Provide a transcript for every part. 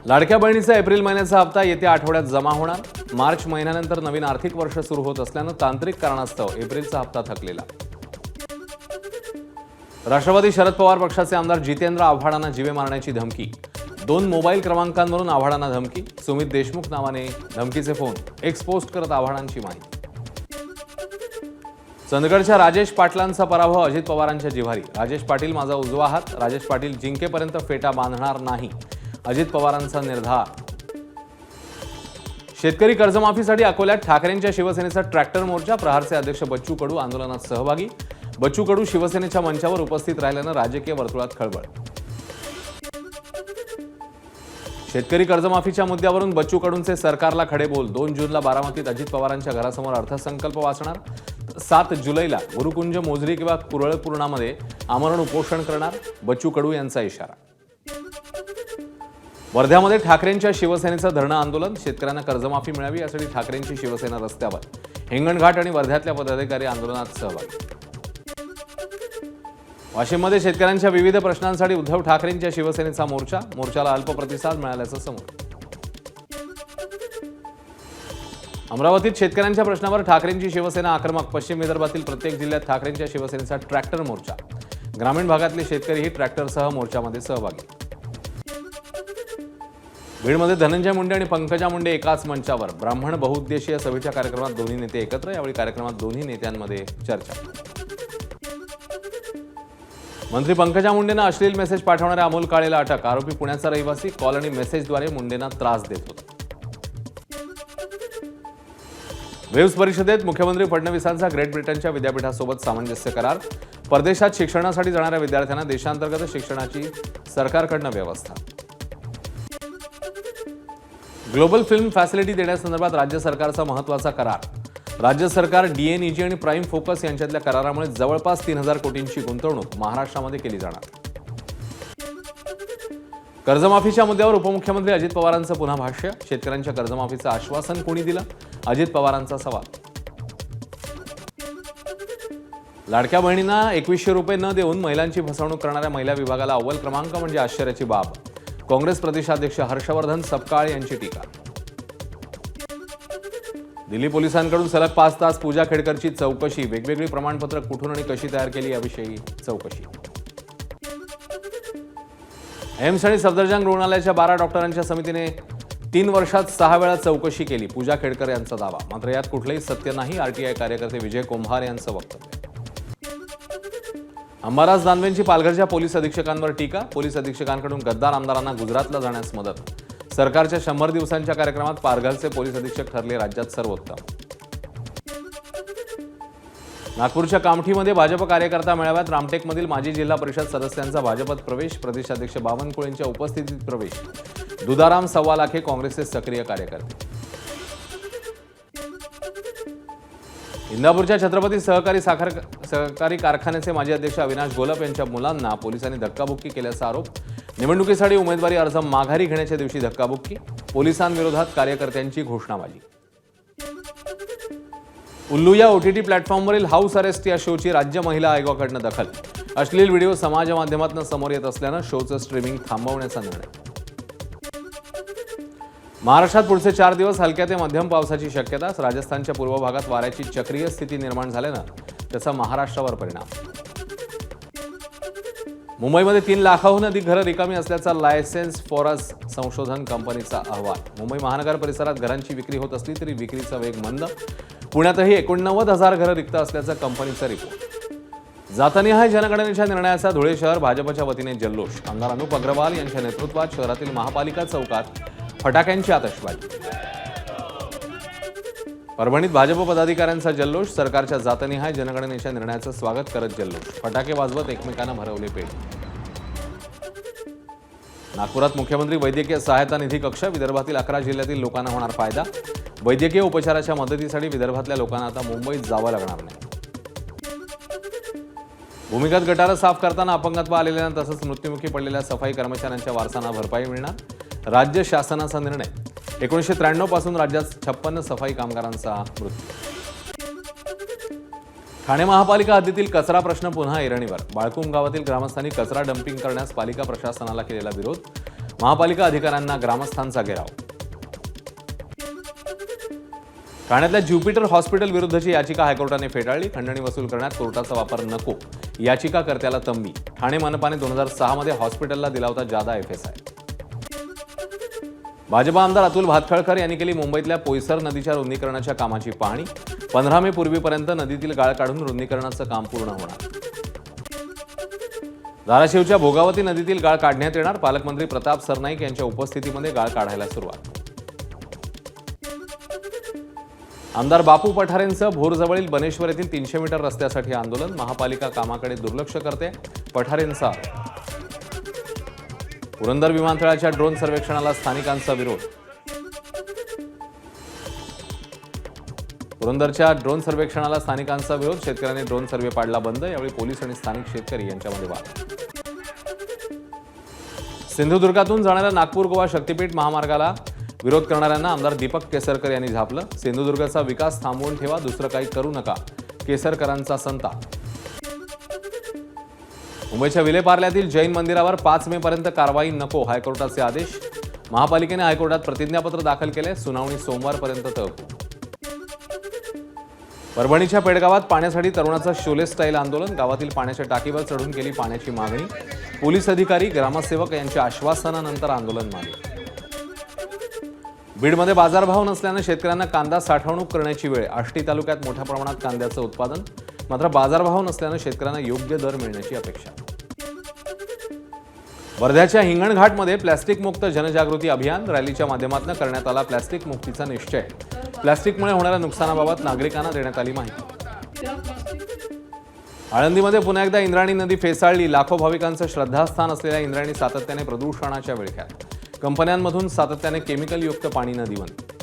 लाडक्या बहिणीचा एप्रिल महिन्याचा हप्ता येत्या आठवड्यात जमा होणार। मार्च महिन्यानंतर नवीन आर्थिक वर्ष सुरू होत असल्यानं तांत्रिक कारणास्तव एप्रिलचा हप्ता थकलेला। राष्ट्रवादी शरद पवार पक्षाचे आमदार जितेंद्र आव्हाडांना जीवे मारण्याची धमकी। 2 मोबाईल क्रमांकांवरून आव्हाडांना धमकी। सुमित देशमुख नावाने धमकीचे फोन एक्सपोस्ट करत आव्हाडांची माहिती। चंदगडच्या राजेश पाटलांचा पराभव अजित पवारांच्या जिव्हारी। राजेश पाटील माझा उजवा हात। राजेश पाटील जिंकेपर्यंत फेटा बांधणार नाही, अजित पवारांचा निर्धार। शेतकरी कर्जमाफीसाठी अकोल्यात ठाकरेंच्या शिवसेनेचा ट्रॅक्टर मोर्चा। प्रहारचे अध्यक्ष बच्चू कडू आंदोलनात सहभागी। बच्चू कडू शिवसेनेच्या मंचावर उपस्थित राहिल्यानं राजकीय वर्तुळात खळबळ। शेतकरी कर्जमाफीच्या मुद्द्यावरून बच्चू कडूंचे सरकारला खडे बोल। 2 जूनला बारामतीत अजित पवारांच्या घरासमोर अर्थसंकल्प वाचणार। 7 जुलैला गुरुकुंज मोजरी किंवा कुरळपूर्णामध्ये आमरण उपोषण करणार, बच्चू कडू यांचा इशारा। वर्ध्यामध्ये ठाकरेंच्या शिवसेनेचं धरणं आंदोलन। शेतकऱ्यांना कर्जमाफी मिळावी यासाठी ठाकरेंची शिवसेना रस्त्यावर। हिंगणघाट आणि वर्ध्यातल्या पदाधिकारी आंदोलनात सहभागी। वाशिममध्ये शेतकऱ्यांच्या विविध प्रश्नांसाठी उद्धव ठाकरेंच्या शिवसेनेचा मोर्चा। मोर्चाला अल्प प्रतिसाद मिळाल्याचं समोर। अमरावतीत शेतकऱ्यांच्या प्रश्नावर ठाकरेंची शिवसेना आक्रमक। पश्चिम विदर्भातील प्रत्येक जिल्ह्यात ठाकरेंच्या शिवसेनेचा ट्रॅक्टर मोर्चा। ग्रामीण भागातले शेतकरीही ट्रॅक्टरसह मोर्चामध्ये सहभागी। बीडमध्ये धनंजय मुंडे आणि पंकजा मुंडे एकाच मंचावर। ब्राह्मण बहुउद्देशीय सभेच्या कार्यक्रमात दोन्ही नेते एकत्र। यावेळी कार्यक्रमात दोन्ही नेत्यांमध्ये चर्चा। मंत्री पंकजा मुंडेंना अश्लील मेसेज पाठवणाऱ्या अमोल काळेला अटक। आरोपी पुण्याचा रहिवासी कॉल आणि मेसेजद्वारे मुंडेंना त्रास देत होता। वेव्स परिषदेत मुख्यमंत्री फडणवीसांचा ग्रेट ब्रिटनच्या विद्यापीठासोबत सामंजस्य करार। परदेशात शिक्षणासाठी जाणाऱ्या विद्यार्थ्यांना देशांतर्गत शिक्षणाची सरकारकडून व्यवस्था। ग्लोबल फिल्म फॅसिलिटी देण्यासंदर्भात राज्य सरकारचा महत्त्वाचा करार। राज्य सरकार डीएनईजी आणि प्राईम फोकस यांच्यातल्या करारामुळे जवळपास 3000 कोटींची गुंतवणूक महाराष्ट्रामध्ये केली जाणार। कर्जमाफीच्या मुद्द्यावर उपमुख्यमंत्री अजित पवारांचं पुन्हा भाष्य। शेतकऱ्यांच्या कर्जमाफीचं आश्वासन कोणी दिलं, अजित पवारांचा सवाल। लाडक्या बहिणींना 2100 रुपये न देऊन महिलांची फसवणूक करणाऱ्या महिला विभागाला अव्वल क्रमांक म्हणजे आश्चर्याची बाब। काँग्रेस प्रदेशाध्यक्ष हर्षवर्धन सपकाळ यांची टीका। दिल्ली पोलिसांकडून सलग 5 तास पूजा खेडकरची चौकशी। वेगवेगळी प्रमाणपत्र कुठून आणि कशी तयार केली याविषयी चौकशी। एम्स आणि सफदरजंग रुग्णालयाच्या 12 डॉक्टरांच्या समितीने 3 वर्षात 6 वेळा चौकशी केली, पूजा खेडकर यांचा दावा। मात्र यात कुठलेही सत्य नाही, आरटीआय कार्यकर्ते विजय कुंभार यांचं वक्तव्य। अंबादास दानवेंची पालघरच्या पोलीस अधीक्षकांवर टीका। पोलीस अधीक्षकांकडून गद्दार आमदारांना गुजरातला जाण्यास मदत। सरकारच्या 100 दिवसांच्या कार्यक्रमात पालघरचे पोलीस अधीक्षक ठरले राज्यात सर्वोत्तम। नागपूरच्या कामठीमध्ये भाजप कार्यकर्ता मेळाव्यात रामटेकमधील माजी जिल्हा परिषद सदस्यांचा भाजपत प्रवेश। प्रदेशाध्यक्ष बावनकुळेंच्या उपस्थितीत प्रवेश। दुधाराम 1.25 लाख काँग्रेसचे सक्रिय कार्यकर्ते। इंदापूरच्या छत्रपती सहकारी कारखान्याचे माजी अध्यक्ष अविनाश गोलप यांच्या मुलांना पोलिसांनी धक्काबुक्की केल्याचा आरोप। निवडणुकीसाठी उमेदवारी अर्ज माघारी घेण्याच्या दिवशी धक्काबुक्की। पोलिसांविरोधात कार्यकर्त्यांची घोषणाबाजी। उल्लू या ओटीटी प्लॅटफॉर्मवरील हाऊस अरेस्ट या शोची राज्य महिला आयोगाकडून दखल। अश्लील व्हिडिओ समाज माध्यमातून समोर येत असल्यानं शोचं स्ट्रीमिंग थांबवण्याचा निर्णय। महाराष्ट्रात पुढचे 4 दिवस हलक्या ते मध्यम पावसाची शक्यता। राजस्थानच्या पूर्व भागात वाऱ्याची चक्रीय स्थिती निर्माण झाल्यानं त्याचा महाराष्ट्रावर परिणाम। मुंबईमध्ये 3 लाखाहून अधिक घरं रिकामी असल्याचा लायसेन्स फॉर अस संशोधन कंपनीचा अहवाल। मुंबई महानगर परिसरात घरांची विक्री होत असली तरी विक्रीचा वेग मंद। पुण्यातही 89,000 घरं रिक्त असल्याचा कंपनीचा रिपोर्ट। जातनिहाय जनगणनेच्या निर्णयाचा धुळे शहर भाजपच्या वतीने जल्लोष। आमदार अनुप अग्रवाल यांच्या नेतृत्वात शहरातील महापालिका चौकात फटाक्यांची आतषबाजी। परभणीत भाजप पदाधिकाऱ्यांचा जल्लोष। सरकारच्या जातनिहाय जनगणनेच्या निर्णयाचं स्वागत करत जल्लोष। फटाके वाजवत एकमेकांना भरवले पेट। नागपुरात मुख्यमंत्री वैद्यकीय सहायता निधी कक्ष। विदर्भातील 11 जिल्ह्यातील लोकांना होणार फायदा। वैद्यकीय उपचाराच्या मदतीसाठी विदर्भातल्या लोकांना आता मुंबईत जावं लागणार नाही। भूमिगत गटारं साफ करताना अपंगत्व आलेल्या तसंच मृत्युमुखी पडलेल्या सफाई कर्मचाऱ्यांच्या वारसांना भरपाई मिळणार। राज्य शासनाचा निर्णय। 1993 पासून राज्यात 56 सफाई कामगारांचा मृत्यू। ठाणे महापालिका हद्दीतील कचरा प्रश्न पुन्हा ऐरणीवर। बाळकुम गावातील ग्रामस्थांनी कचरा डंपिंग करण्यास पालिका प्रशासनाला केलेला विरोध। महापालिका अधिकाऱ्यांना ग्रामस्थांचा घेराव. ठाण्यातल्या ज्युपिटर हॉस्पिटल विरुद्धची याचिका हायकोर्टाने फेटाळली. खंडणी वसूल करण्यात कोर्टाचा वापर नको, याचिकाकर्त्याला तंबी. ठाणे मनपाने 2006 मध्ये हॉस्पिटलला दिला होता जादा FSI. भाजपा आमदार अतुल भातखळकर यांनी केली मुंबईतल्या पोयसर नदीच्या रुंदीकरणाच्या कामाची पाहणी. 15 मे पूर्वीपर्यंत नदीतील गाळ काढून रुंदीकरणाचं काम पूर्ण होणार. धाराशिवच्या भोगावती नदीतील गाळ काढण्यात येणार. पालकमंत्री प्रताप सरनाईक यांच्या उपस्थितीमध्ये गाळ काढायला सुरुवात. आमदार बापू पठारेंचं भोरजवळील बनेश्वर येथील 300 मीटर रस्त्यासाठी आंदोलन. महापालिका कामाकडे दुर्लक्ष करते, पठारेंचा. पुरंदर विमानतळाच्या ड्रोन सर्वेक्षणाला स्थानिकांचा विरोध. पुरंदरच्या ड्रोन सर्वेक्षणाला स्थानिकांचा विरोध. शेतकऱ्यांनी ड्रोन सर्वे पाडला बंद. यावेळी पोलीस आणि स्थानिक शेतकरी यांच्यामध्ये वाद. सिंधुदुर्गातून जाणाऱ्या नागपूर गोवा शक्तीपीठ महामार्गाला विरोध करणाऱ्यांना आमदार दीपक केसरकर यांनी झापलं. सिंधुदुर्गचा विकास थांबवून ठेवा, दुसरं काही करू नका, केसरकरांचा संताप. मुंबईच्या विलेपार्ल्यातील जैन मंदिरावर 5 मे पर्यंत कारवाई नको, हायकोर्टाचे आदेश. महापालिकेने हायकोर्टात प्रतिज्ञापत्र दाखल केले. सुनावणी सोमवारपर्यंत तहकूब. परभणीच्या पेडगावात पाण्यासाठी तरुणाचं शोले स्टाईल आंदोलन. गावातील पाण्याच्या टाकीवर चढून केली पाण्याची मागणी. पोलीस अधिकारी, ग्रामसेवक यांच्या आश्वासनानंतर आंदोलन मागे. बीडमध्ये बाजारभाव नसल्यानं शेतकऱ्यांना कांदा साठवणूक करण्याची वेळ. आष्टी तालुक्यात मोठ्या प्रमाणात कांद्याचं उत्पादन, मात्र बाजारभाव नसल्यानं शेतकऱ्यांना योग्य दर मिळण्याची अपेक्षा. वर्ध्याच्या हिंगणघाटमध्ये प्लॅस्टिक मुक्त जनजागृती अभियान. रॅलीच्या माध्यमातून करण्यात आला प्लॅस्टिक मुक्तीचा निश्चय. प्लॅस्टिकमुळे होणाऱ्या नुकसानाबाबत नागरिकांना देण्यात आली माहिती. आळंदीमध्ये पुन्हा एकदा इंद्रायणी नदी फेसाळली. लाखो भाविकांचं श्रद्धास्थान असलेल्या इंद्रायणी सातत्याने प्रदूषणाच्या विळख्यात. कंपन्यांमधून सातत्याने केमिकलयुक्त पाणी नदीमध्ये.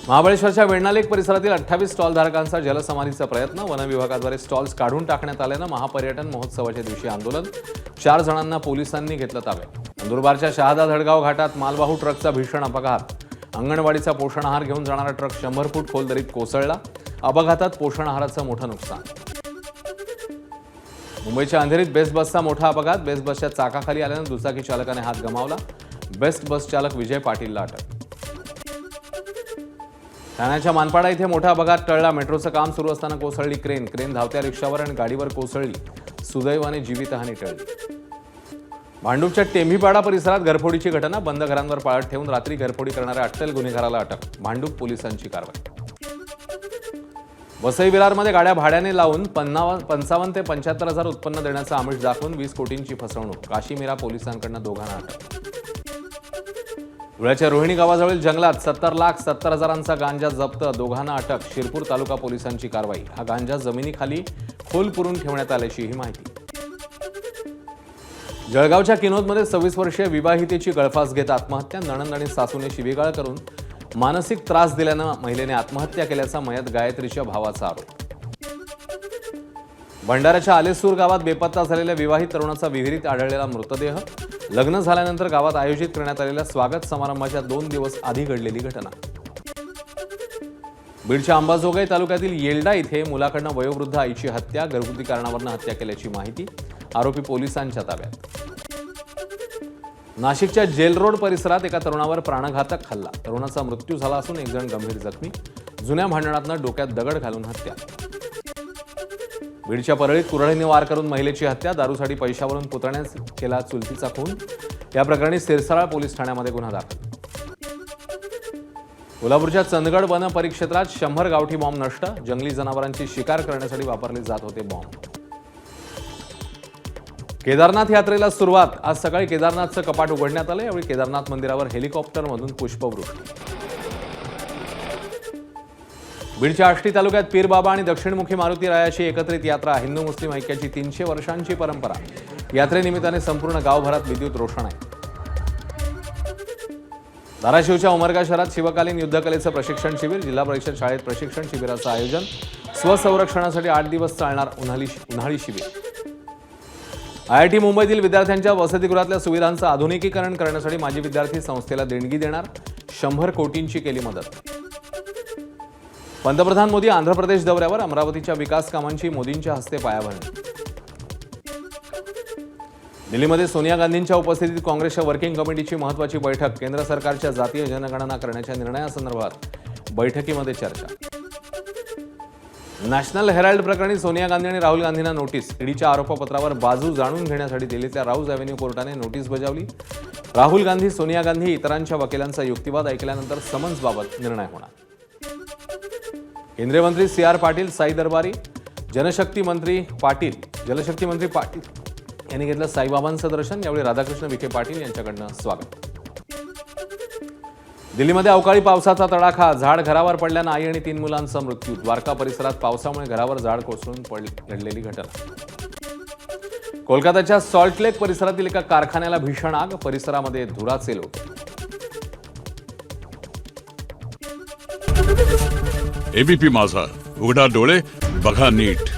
महाबळेश्वरच्या वेण्णालेक परिसरातील 28 स्टॉलधारकांचा जलसमाधीचा प्रयत्न. वन विभागाद्वारे स्टॉल्स काढून टाकण्यात आल्यानं महापर्यटन महोत्सवाच्या दिवशी आंदोलन. 4 जणांना पोलिसांनी घेतलं ताब्यात. नंदुरबारच्या शहादा धडगाव घाटात मालवाहू ट्रकचा भीषण अपघात. अंगणवाडीचा पोषण आहार घेऊन जाणारा ट्रक 100 फूट खोल दरीत कोसळला. अपघातात पोषण आहाराचं मोठं नुकसान. मुंबईच्या अंधेरीत बेस्ट बसचा मोठा अपघात. बेस्ट बसच्या चाकाखाली आल्यानं दुचाकी चालकाने हात गमावला. बेस्ट बस चालक विजय पाटीलला अटक. ठाण्याच्या मानपाडा इथे मोठा अपघात टळला. मेट्रोचं काम सुरू असताना कोसळली क्रेन. क्रेन धावत्या रिक्षावर आणि गाडीवर कोसळली. सुदैवाने जीवितहानी टळली. भांडूपच्या टेंभीपाडा परिसरात घरफोडीची घटना. बंद घरांवर पाळत ठेवून रात्री घरफोडी करणाऱ्या अट्टल गुन्हेगाराला अटक. भांडूप पोलिसांची कारवाई. वसई विरारमध्ये गाड्या भाड्याने लावून 55 ते 75 हजार उत्पन्न देण्याचं आमिष दाखवून 20 कोटींची फसवणूक. काशीमीरा पोलिसांकडून दोघांना अटक. धुळ्याच्या रोहिणी गावाजवळील जंगलात 70,70,000 गांजा जप्त. दोघांना अटक. शिरपूर तालुका पोलिसांची कारवाई. हा गांजा जमिनीखाली खोल पुरून ठेवण्यात आल्याची ही माहिती. जळगावच्या किनोदमध्ये 26 वर्षीय विवाहितेची गळफास घेत आत्महत्या. नणंद आणि सासूने शिवीगाळ करून मानसिक त्रास दिल्यानं महिलेने आत्महत्या केल्याचा मयत गायत्रीच्या भावाचा आरोप. भंडाऱ्याच्या आलेसूर गावात बेपत्ता झालेल्या विवाहित तरुणाचा विहिरीत आढळलेला मृतदेह. लग्न झाल्यानंतर गावात आयोजित करण्यात आलेल्या स्वागत समारंभाच्या 2 दिवस आधी घडलेली घटना. बीडच्या अंबाजोगाई तालुक्यातील येल्डा इथे मुलाकडनं वयोवृद्ध आईची हत्या. घरगुती कारणावरून हत्या केल्याची माहिती. आरोपी पोलिसांच्या ताब्यात. नाशिकच्या जेल रोड परिसरात एका तरुणावर प्राणघातक हल्ला. तरुणाचा मृत्यू झाला असून 1 जण गंभीर जखमी. जुन्या भांडणातनं डोक्यात दगड घालून हत्या. बीडच्या परळीत कुऱ्हाडीने वार करून महिलेची हत्या. दारूसाठी पैशावरून पुतण्यास केला चुलतीचा खून. या प्रकरणी सिरसाळा पोलीस ठाण्यामध्ये गुन्हा दाखल. कोल्हापूरच्या चंदगड वन परिक्षेत्रात 100 गावठी बॉम्ब नष्ट. जंगली जनावरांची शिकार करण्यासाठी वापरले जात होते बॉम्ब. केदारनाथ यात्रेला सुरुवात. आज सकाळी केदारनाथचं कपाट उघडण्यात आलं. यावेळी केदारनाथ मंदिरावर हेलिकॉप्टरमधून पुष्पवृष्टी. बीडच्या आष्टी तालुक्यात पीरबाबा आणि दक्षिणमुखी मारुती रायाची एकत्रित यात्रा. हिंदू मुस्लिम ऐक्याची 300 वर्षांची परंपरा. यात्रेनिमित्ताने संपूर्ण गावभरात विद्युत रोषणाई. धाराशिवच्या उमरगा शहरात शिवकालीन युद्धकलेचं प्रशिक्षण शिबिर. जिल्हा परिषद शाळेत प्रशिक्षण शिबिराचं आयोजन. स्वसंरक्षणासाठी 8 दिवस चालणार उन्हाळी शिबिर. IIT मुंबईतील विद्यार्थ्यांच्या वसतिगृहातल्या सुविधांचं आधुनिकीकरण करण्यासाठी माजी विद्यार्थी संस्थेला देणगी देणार. 100 कोटींची केली मदत. पंतप्रधान मोदी आंध्र प्रदेश दौऱ्यावर. अमरावतीच्या विकास कामांची मोदींच्या हस्ते पायाभरणी. दिल्लीमध्ये सोनिया गांधींच्या उपस्थितीत काँग्रेसच्या वर्किंग कमिटीची महत्त्वाची बैठक. केंद्र सरकारच्या जातीय जनगणना करण्याच्या निर्णयासंदर्भात बैठकीमध्ये चर्चा. नॅशनल हेराल्ड प्रकरणी सोनिया गांधी आणि राहुल गांधींना नोटीस. ईडीच्या आरोपपत्रावर बाजू जाणून घेण्यासाठी दिल्लीतल्या राऊज अव्हेन्यू कोर्टाने नोटीस बजावली. राहुल गांधी, सोनिया गांधी इतरांच्या वकिलांचा युक्तिवाद ऐकल्यानंतर समन्सबाबत निर्णय होणार. केंद्रीय मंत्री CR पाटील साई दरबारी, जलशक्ती मंत्री पाटील यांनी घेतलं साईबाबांचं दर्शन. यावेळी राधाकृष्ण विखे पाटील यांच्याकडनं स्वागत. दिल्लीमध्ये अवकाळी पावसाचा तडाखा. झाड घरावर पडल्यानं आई आणि 3 मुलांचा मृत्यू. द्वारका परिसरात पावसामुळे घरावर झाड कोसळून घडलेली घटना. कोलकाताच्या सॉल्ट लेक परिसरातील एका कारखान्याला भीषण आग. परिसरामध्ये धुराचे लोट. ABP माझा, उघडा डोळे बघा नीट.